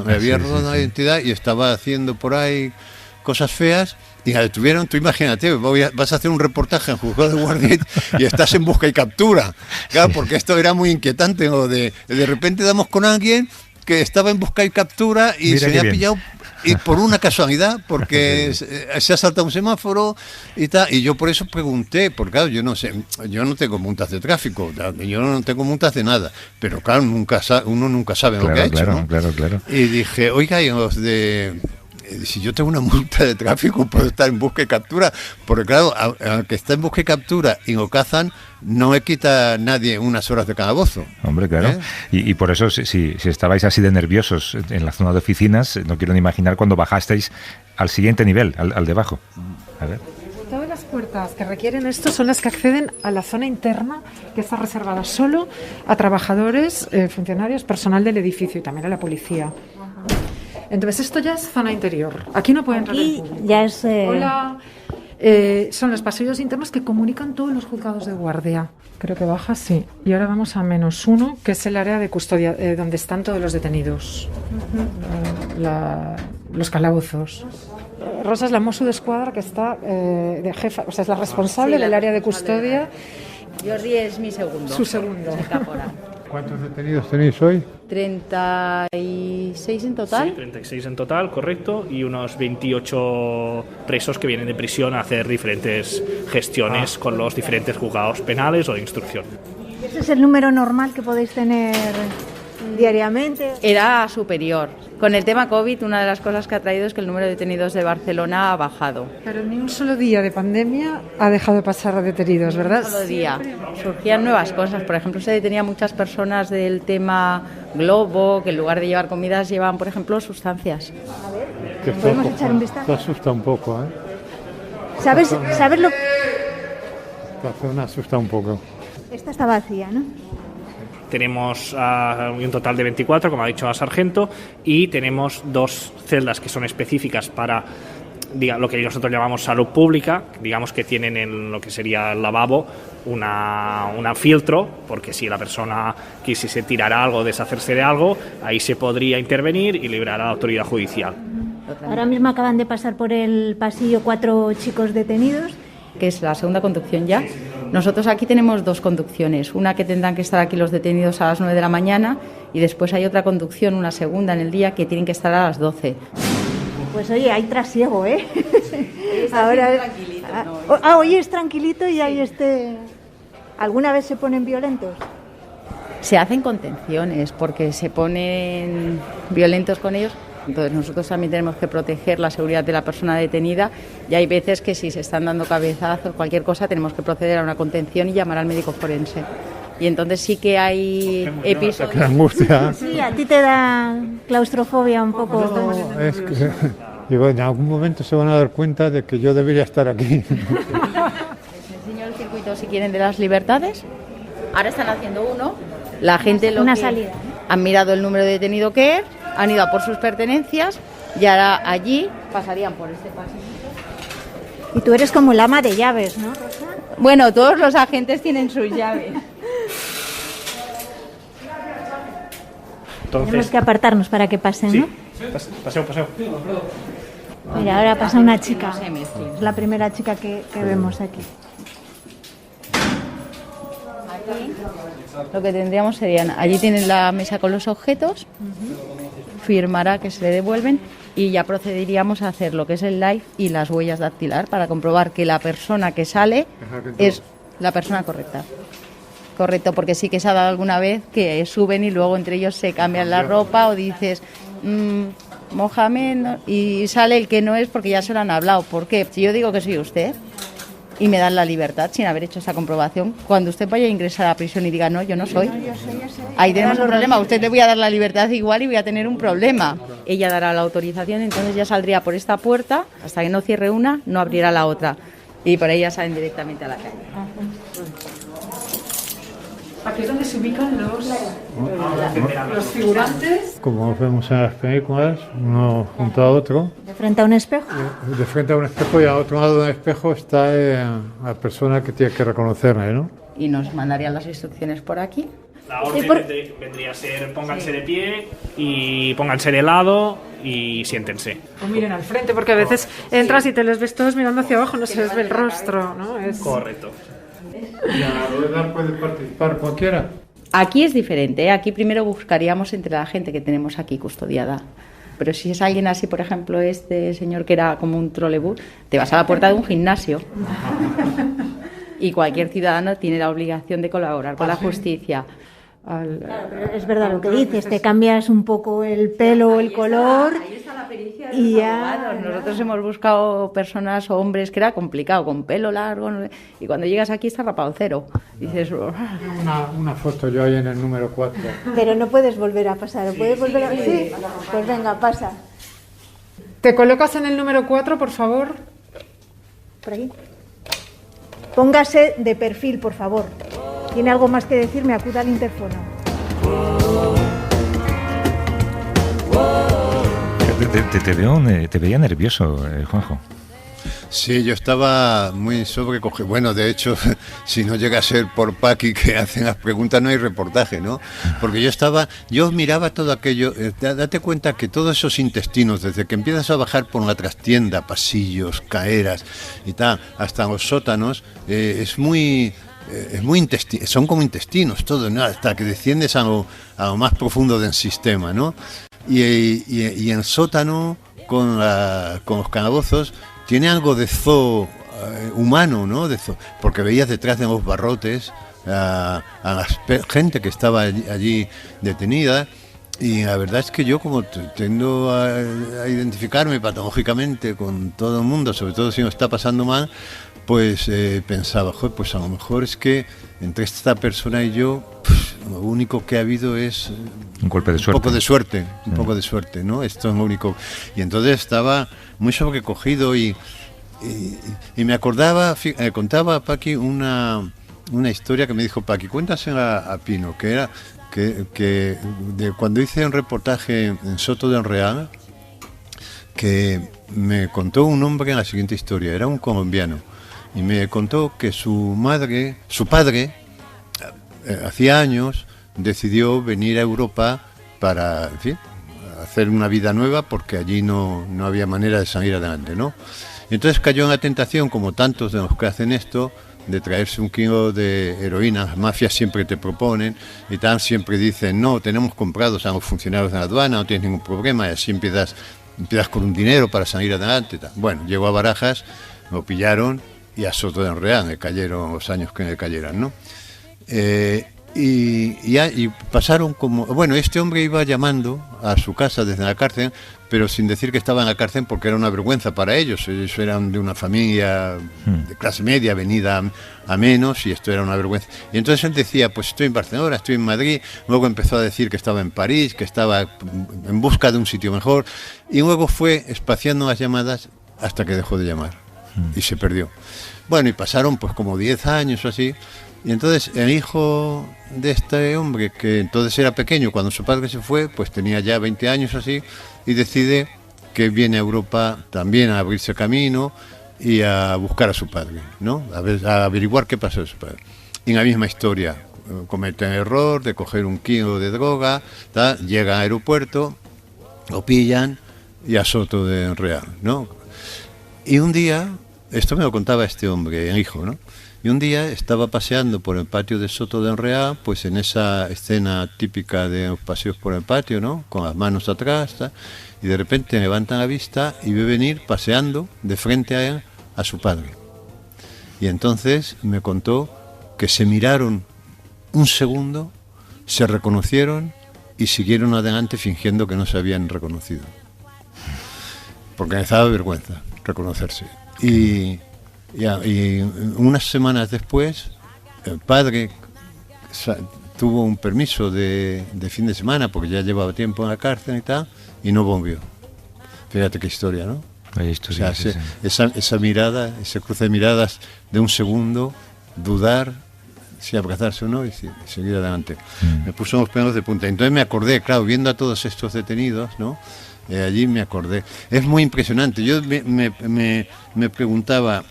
la sí. identidad y estaba haciendo por ahí cosas feas y la detuvieron. Tú imagínate, vas a hacer un reportaje en juzgado de guardia y estás en busca y captura. Claro, porque esto era muy inquietante, ¿no? De repente damos con alguien que estaba en busca y captura y mira, se le ha pillado, y por una casualidad, porque se ha saltado un semáforo y tal, y yo por eso pregunté, porque claro, yo no sé, yo no tengo multas de tráfico, yo no tengo multas de nada, pero claro, uno nunca sabe lo que ha hecho, ¿no? Claro. Y dije, oiga, y los de... Si yo tengo una multa de tráfico, puedo estar en busca y captura, porque claro, al que está en busca y captura y lo cazan, no me quita nadie unas horas de calabozo. Hombre, claro. Y por eso, si estabais así de nerviosos en la zona de oficinas, no quiero ni imaginar cuando bajasteis al siguiente nivel, al debajo. A ver. Todas las puertas que requieren esto son las que acceden a la zona interna, que está reservada solo a trabajadores, funcionarios, personal del edificio y también a la policía. Entonces esto ya es zona interior. Aquí no puede entrar el público. Ya es... Hola. Son los pasillos internos que comunican todos los juzgados de guardia. Creo que baja, sí. Y ahora vamos a -1, que es el área de custodia, donde están todos los detenidos. Los calabozos. Rosa es la Mosso d'Esquadra, que está de jefa, o sea, es la responsable del área de custodia. Jordi es mi segundo. Su segundo. ¿Cuántos detenidos tenéis hoy? 36 en total. Sí, 36 en total, correcto, y unos 28 presos que vienen de prisión a hacer diferentes gestiones con los diferentes juzgados penales o de instrucción. ¿Ese es el número normal que podéis tener diariamente? Era superior. Con el tema COVID, una de las cosas que ha traído es que el número de detenidos de Barcelona ha bajado. Pero ni un solo día de pandemia ha dejado de pasar a detenidos, ¿verdad? Un solo día. Surgían nuevas cosas. Por ejemplo, se detenían muchas personas del tema globo, que en lugar de llevar comidas llevaban, por ejemplo, sustancias. A ver, ¿podemos echar un vistazo? Te asusta un poco, ¿eh? ¿Sabes lo que...? La zona asusta un poco. Esta está vacía, ¿no? Tenemos un total de 24, como ha dicho la sargento, y tenemos 2 celdas que son específicas para lo que nosotros llamamos salud pública, digamos que tienen en lo que sería el lavabo una filtro, porque si la persona quisiese tirar algo, deshacerse de algo, ahí se podría intervenir y librar a la autoridad judicial. Ahora mismo acaban de pasar por el pasillo 4 chicos detenidos. Que es la segunda conducción ya. Nosotros aquí tenemos 2 conducciones, una que tendrán que estar aquí los detenidos a las 9 de la mañana y después hay otra conducción, una segunda en el día, que tienen que estar a las 12. Pues oye, hay trasiego, ¿eh? Ahora es tranquilito. Hoy es tranquilito y hay ¿Alguna vez se ponen violentos? Se hacen contenciones porque se ponen violentos con ellos. Entonces nosotros también tenemos que proteger la seguridad de la persona detenida y hay veces que si se están dando cabezazos, cualquier cosa, tenemos que proceder a una contención y llamar al médico forense. Y entonces sí que hay episodios... ¡Qué angustia! Sí, a ti te da claustrofobia un poco. Es que, digo, en algún momento se van a dar cuenta de que yo debería estar aquí. Les enseño el circuito, si quieren, de las libertades. Ahora están haciendo uno. La gente Una salida. Han mirado el número de detenido que es, han ido a por sus pertenencias y ahora allí pasarían por este pasillo. Y tú eres como el ama de llaves, ¿no, Rosa? Bueno, todos los agentes tienen sus llaves. Tenemos que apartarnos para que pasen, Sí, ¿no? paseo. Mira, ahora pasa una chica. Es la primera chica que vemos aquí. Lo que tendríamos serían, allí tienen la mesa con los objetos, firmará que se le devuelven y ya procederíamos a hacer lo que es el live y las huellas dactilar para comprobar que la persona que sale es la persona correcta. Correcto, porque sí que se ha dado alguna vez que suben y luego entre ellos se cambian la ropa o dices, Mohamed, ¿no? Y sale el que no es porque ya se lo han hablado. ¿Por qué? Si yo digo que soy usted y me dan la libertad sin haber hecho esa comprobación, cuando usted vaya a ingresar a la prisión y diga, no, yo no soy, ahí tenemos un problema. A usted le voy a dar la libertad igual y voy a tener un problema. Ella dará la autorización, entonces ya saldría por esta puerta, hasta que no cierre una, no abrirá la otra. Y por ahí ya salen directamente a la calle. Aquí es donde se ubican los figurantes. Como vemos en las películas, uno junto a otro. De frente a un espejo. De frente a un espejo y al otro lado del espejo está la persona que tiene que reconocerle, ¿no? Y nos mandarían las instrucciones por aquí. La orden vendría a ser pónganse de pie y pónganse de lado y siéntense. O miren al frente, porque a veces entras y te les ves todos mirando hacia abajo, no se les ve el rostro, ¿no? Correcto. ¿Y a la rueda puede participar cualquiera? Aquí es diferente, ¿eh? Aquí primero buscaríamos entre la gente que tenemos aquí custodiada. Pero si es alguien así, por ejemplo, este señor que era como un trolebús, te vas a la puerta de un gimnasio. Y cualquier ciudadano tiene la obligación de colaborar con la justicia. Claro, pero es verdad lo que dices, te cambias un poco el pelo, el color. Ahí está la pericia y ya. Nosotros hemos buscado personas o hombres que era complicado, con pelo largo, y cuando llegas aquí está rapado cero. Dices, Una foto yo ahí en el número 4. Pero no puedes volver a pasar, ¿puedes volver a...? Sí, pues venga, pasa. ¿Te colocas en el número 4, por favor? Por aquí. Póngase de perfil, por favor. ¿Tiene algo más que decirme? Acuda al interfono. Te veía nervioso, Juanjo. Sí, yo estaba muy sobrecogido. Bueno, de hecho, si no llega a ser por Paqui que hacen las preguntas, no hay reportaje, ¿no? Porque yo miraba todo aquello. Date cuenta que todos esos intestinos, desde que empiezas a bajar por la trastienda, pasillos, caeras y tal, hasta los sótanos, son como intestinos, todo, ¿no? Hasta que desciendes a lo más profundo del sistema, ¿no? Y en el sótano, con los calabozos, tiene algo de zoo humano, ¿no? Porque veías detrás de los barrotes a la gente que estaba allí detenida. Y la verdad es que yo, como tendo a identificarme patológicamente con todo el mundo, sobre todo si nos está pasando mal, pues pensaba, pues a lo mejor es que entre esta persona y yo, lo único que ha habido es un golpe de suerte. Un poco de suerte, ¿no? Esto es lo único. Y entonces estaba muy sobrecogido y me acordaba, contaba a Paqui una historia que me dijo Paqui, cuéntasela a Pino, que era que de cuando hice un reportaje en Soto del Real, que me contó un hombre en la siguiente historia, era un colombiano, y me contó que su padre, hacía años, decidió venir a Europa para, en fin, hacer una vida nueva, porque allí no había manera de salir adelante, ¿no? Y entonces cayó en la tentación, como tantos de los que hacen esto, de traerse 1 kilo de heroína. Las mafias siempre te proponen y tal, siempre dicen, no, tenemos comprados a los funcionarios de la aduana, no tienes ningún problema, y así empiezas con un dinero para salir adelante, tal. Bueno, llegó a Barajas, lo pillaron y a Soto del Real le cayeron los años que le cayeran, ¿no? Y pasaron como... Bueno, este hombre iba llamando a su casa desde la cárcel, pero sin decir que estaba en la cárcel porque era una vergüenza para ellos. Ellos eran de una familia de clase media, venida a menos, y esto era una vergüenza. Y entonces él decía, pues estoy en Barcelona, estoy en Madrid. Luego empezó a decir que estaba en París, que estaba en busca de un sitio mejor. Y luego fue espaciando las llamadas hasta que dejó de llamar. Y se perdió. Bueno, y pasaron pues como 10 años o así. Y entonces el hijo de este hombre, que entonces era pequeño, cuando su padre se fue, pues tenía ya 20 años así, y decide que viene a Europa también a abrirse camino y a buscar a su padre, ¿no? A averiguar qué pasó de su padre. Y en la misma historia, comete el error de coger un kilo de droga, llega al aeropuerto, lo pillan y a Soto de Real, ¿no? Y un día, esto me lo contaba este hombre, el hijo, ¿no? Y un día estaba paseando por el patio de Soto de Enrea, pues en esa escena típica de los paseos por el patio, ¿no? Con las manos atrás, y de repente levanta la vista y ve venir paseando de frente a él a su padre. Y entonces me contó que se miraron un segundo, se reconocieron y siguieron adelante fingiendo que no se habían reconocido. Porque les daba vergüenza reconocerse. Y unas semanas después, el padre tuvo un permiso de fin de semana, porque ya llevaba tiempo en la cárcel y tal, y no volvió. Fíjate qué historia, ¿no? Historia, o sea, esa mirada, ese cruce de miradas de un segundo, dudar si abrazarse o no y seguir adelante. Me puso los pelos de punta. Entonces me acordé, claro, viendo a todos estos detenidos, ¿no? Allí me acordé. Es muy impresionante. Yo me preguntaba...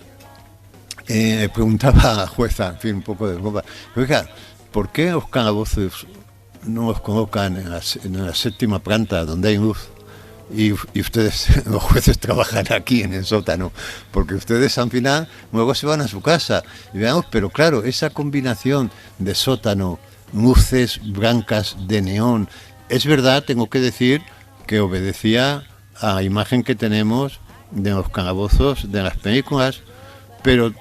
preguntaba a la jueza, en fin, un poco de ropa, oiga, ¿por qué los calabozos no los colocan en la séptima planta donde hay luz? Y ustedes, los jueces, trabajan aquí en el sótano, porque ustedes al final luego se van a su casa. Y veamos, pero claro, esa combinación de sótano, luces blancas de neón, es verdad, tengo que decir, que obedecía a la imagen que tenemos de los calabozos de las películas, pero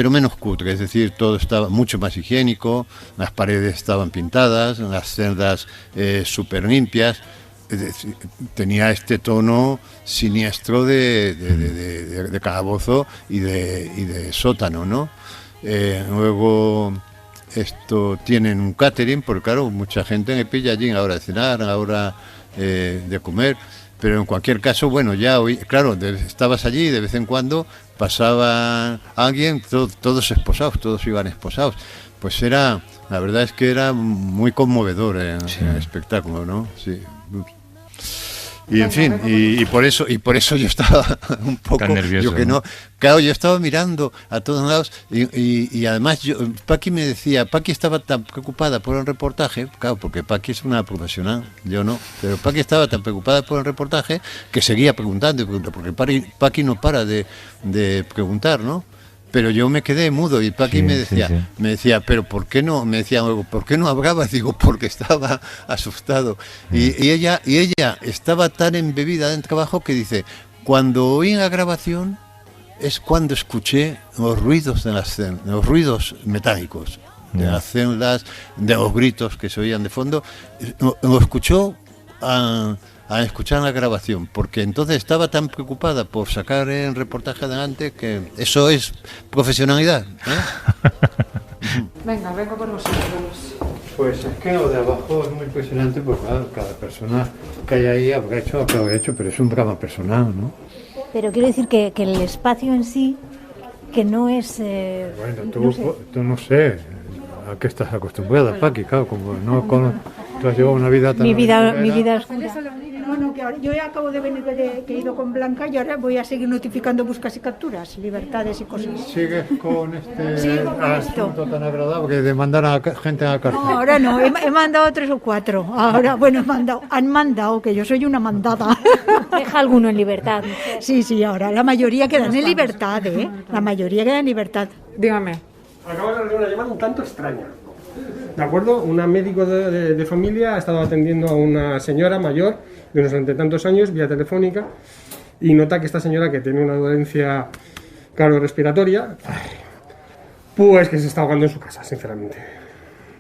menos cutre, es decir, todo estaba mucho más higiénico, las paredes estaban pintadas, las celdas súper limpias, es decir, tenía este tono siniestro de calabozo y de sótano, ¿no? Luego esto tienen un catering, porque claro, mucha gente me pilla allí a la hora de cenar, a la hora de comer. Pero en cualquier caso, bueno, ya hoy, claro, estabas allí y de vez en cuando pasaba alguien, todos esposados, todos iban esposados. Pues la verdad es que era muy conmovedor el espectáculo, ¿no? Sí. Y en fin, y por eso yo estaba un poco tan nervioso, yo que no, claro, yo estaba mirando a todos lados y además Paqui me decía, Paqui estaba tan preocupada por el reportaje, claro, porque Paqui es una profesional, yo no, pero Paqui estaba tan preocupada por el reportaje que seguía preguntando y preguntando, porque Paqui no para de preguntar, ¿no? Pero yo me quedé mudo y Paqui me decía, pero ¿por qué no? Me decía luego, ¿por qué no hablaba? Digo, porque estaba asustado. Y ella estaba tan embebida en el trabajo que dice, cuando oí la grabación es cuando escuché los ruidos de las celdas, los ruidos metálicos de las celdas, de los gritos que se oían de fondo. Lo escuchó a escuchar la grabación, porque entonces estaba tan preocupada por sacar el reportaje adelante que eso es profesionalidad, ¿eh? Venga por vosotros. Pues es que lo de abajo es muy impresionante, porque claro, cada persona que hay ahí habrá hecho lo que habrá hecho, pero es un drama personal, ¿no? Pero quiero decir que el espacio en sí, que no es... Bueno, tú no sé a qué estás acostumbrada, Paqui, claro, como no tú has llevado una vida tan... Mi vida es... No, que ahora, yo acabo de venir que he ido con Blanca y ahora voy a seguir notificando buscas y capturas, libertades y cosas. ¿Sigues con este asunto tan agradable de mandar a gente a la cárcel? No, ahora no, he mandado 3 o 4. Ahora, bueno, han mandado, que yo soy una mandada. Deja alguno en libertad. Sí, ahora la mayoría quedan en libertad, ¿eh? La mayoría quedan en libertad. Dígame. Acabo de recibir una llamada un tanto extraña. ¿De acuerdo? Una médico de familia ha estado atendiendo a una señora mayor de unos 20 y tantos años vía telefónica y nota que esta señora, que tiene una dolencia cardiorrespiratoria, pues que se está ahogando en su casa, sinceramente.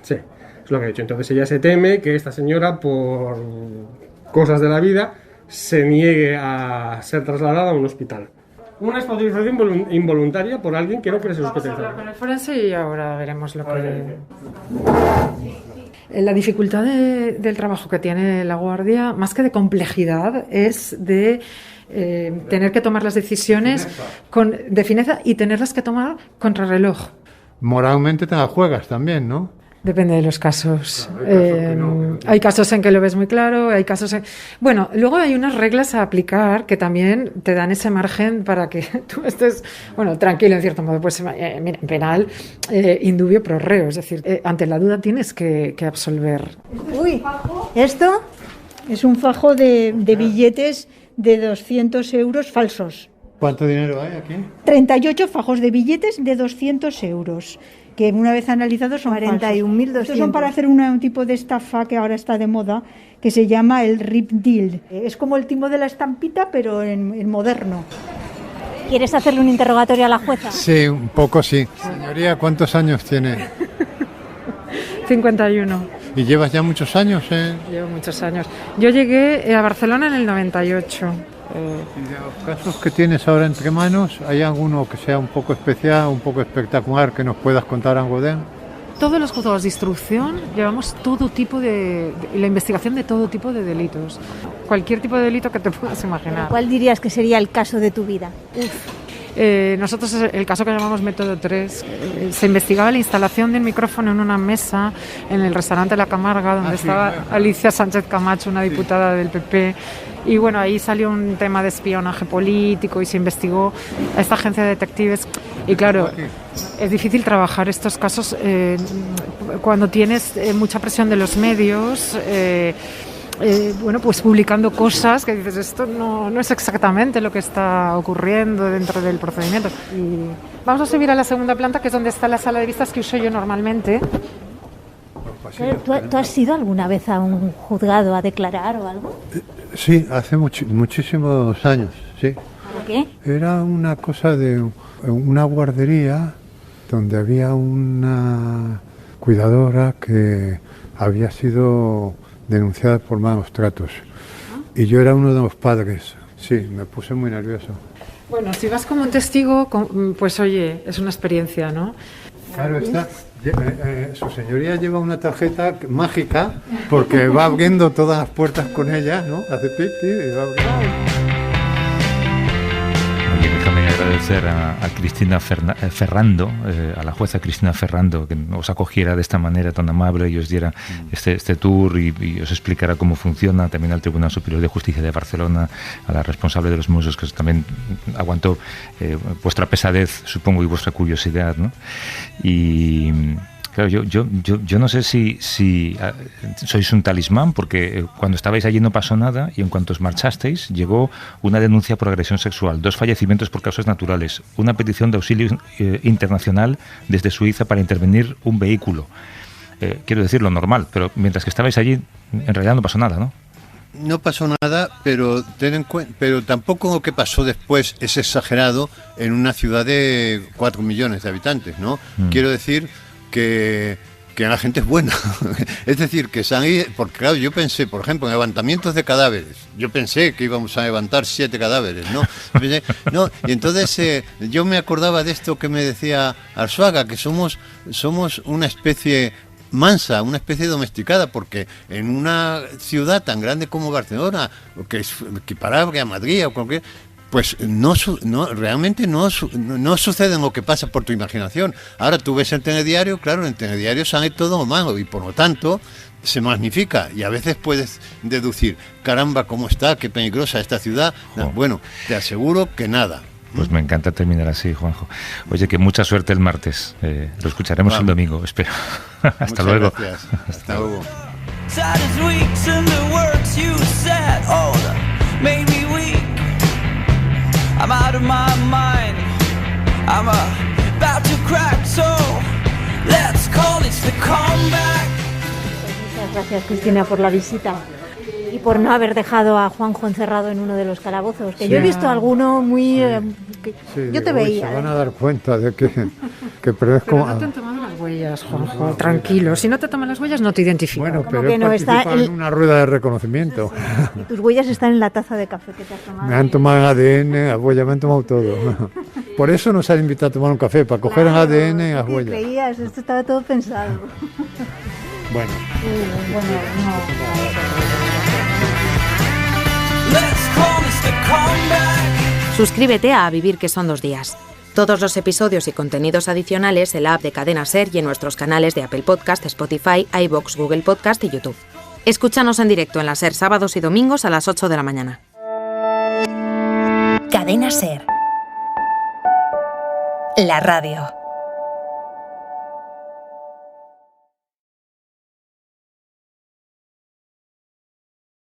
Sí, es lo que ha dicho. Entonces ella se teme que esta señora, por cosas de la vida, se niegue a ser trasladada a un hospital. Una hospitalización involuntaria por alguien que no quiere ser hospitalizado. Vamos a hablar con el forense y ahora veremos lo que... La dificultad del trabajo que tiene la Guardia, más que de complejidad, es de tener que tomar las decisiones de fineza y tenerlas que tomar contrarreloj. Moralmente te la juegas también, ¿no? Depende de los casos. Hay casos en que lo ves muy claro, hay casos en... Bueno, luego hay unas reglas a aplicar que también te dan ese margen para que tú estés, bueno, tranquilo en cierto modo. Pues mira, en penal, indubio pro reo, es decir, ante la duda tienes que absolver. Uy, esto es un fajo de billetes de 200 euros falsos. ¿Cuánto dinero hay aquí? 38 fajos de billetes de 200 euros. Que una vez analizados son 41.200. Estos son para hacer un tipo de estafa que ahora está de moda, que se llama el Rip Deal. Es como el timo de la estampita, pero en moderno. ¿Quieres hacerle un interrogatorio a la jueza? Sí, un poco sí. Señoría, ¿cuántos años tiene? 51. ¿Y llevas ya muchos años? Llevo muchos años. Yo llegué a Barcelona en el 98. ¿Y de los casos que tienes ahora entre manos, hay alguno que sea un poco especial, un poco espectacular, que nos puedas contar algo de él? Todos los juzgados de instrucción llevamos todo tipo la investigación de todo tipo de delitos. Cualquier tipo de delito que te puedas imaginar. ¿Cuál dirías que sería el caso de tu vida? Nosotros, el caso que llamamos Método 3, se investigaba la instalación de un micrófono en una mesa en el restaurante La Camarga, donde estaba Alicia Sánchez Camacho, una diputada del PP. Y bueno, ahí salió un tema de espionaje político y se investigó a esta agencia de detectives. Y claro, es difícil trabajar estos casos cuando tienes mucha presión de los medios. Bueno, pues publicando cosas que dices, esto no es exactamente lo que está ocurriendo dentro del procedimiento. Y vamos a subir a la segunda planta, que es donde está la sala de vistas que uso yo normalmente. ¿Tú has ido alguna vez a un juzgado a declarar o algo? Sí, hace muchísimos años, sí. ¿Por qué? Era una cosa de una guardería donde había una cuidadora que había sido denunciada por malos tratos. Y yo era uno de los padres. Sí, me puse muy nervioso. Bueno, si vas como un testigo, pues oye, es una experiencia, ¿no? Claro está. Su señoría lleva una tarjeta mágica porque va abriendo todas las puertas con ella, ¿no? Hace pic y va abriendo. Déjame agradecer a Cristina Ferrando, a la jueza Cristina Ferrando, que os acogiera de esta manera tan amable y os diera este tour y os explicara cómo funciona, también al Tribunal Superior de Justicia de Barcelona, a la responsable de los museos, que también aguantó vuestra pesadez, supongo, y vuestra curiosidad, ¿no? Y claro, yo no sé si sois un talismán, porque cuando estabais allí no pasó nada y en cuanto os marchasteis llegó una denuncia por agresión sexual, 2 fallecimientos por causas naturales, una petición de auxilio internacional desde Suiza para intervenir un vehículo. Quiero decir lo normal, pero mientras que estabais allí en realidad no pasó nada, ¿no? No pasó nada, pero pero tampoco lo que pasó después es exagerado en una ciudad de 4 millones de habitantes, ¿no? Quiero decir que la gente es buena. Es decir, que se han ido, porque claro, yo pensé, por ejemplo, en levantamientos de cadáveres. Yo pensé que íbamos a levantar 7 cadáveres, ¿no? Y entonces yo me acordaba de esto que me decía Arzuaga, que somos una especie mansa, una especie domesticada, porque en una ciudad tan grande como Barcelona, que es equiparable a Madrid o cualquier, pues realmente no sucede lo que pasa por tu imaginación. Ahora tú ves el telediario, claro, en el telediario sale todo lo malo y por lo tanto se magnifica y a veces puedes deducir, caramba, cómo está, qué peligrosa esta ciudad. Bueno, te aseguro que nada. Pues me encanta terminar así, Juanjo. Oye, que mucha suerte el martes. Lo escucharemos el domingo, espero. Hasta luego. Gracias. Hasta luego. I'm out of my mind. I'm about to crack, so let's call it the comeback. Muchas gracias, Cristina, por la visita y por no haber dejado a Juanjo encerrado en uno de los calabozos, que yo he visto alguno muy... Sí, yo te veía. Se van a dar cuenta de que pero es pero como... no te han tomado las huellas, Juanjo, tranquilo. Si no te toman las huellas, no te identifican. Bueno, pero que he no? Está participado en una rueda de reconocimiento. Y tus huellas están en la taza de café que te has tomado. Me han tomado ADN, las huellas, me han tomado todo. Por eso nos han invitado a tomar un café, para coger el ADN y las ¿Qué huellas. creías? Esto estaba todo pensado. Bueno. Bueno, Let's call this the comeback. Suscríbete a Vivir que son 2 días. Todos los episodios y contenidos adicionales en la app de Cadena SER y en nuestros canales de Apple Podcast, Spotify, iVoox, Google Podcast y YouTube. Escúchanos en directo en la SER sábados y domingos a las 8 de la mañana. Cadena SER. La radio.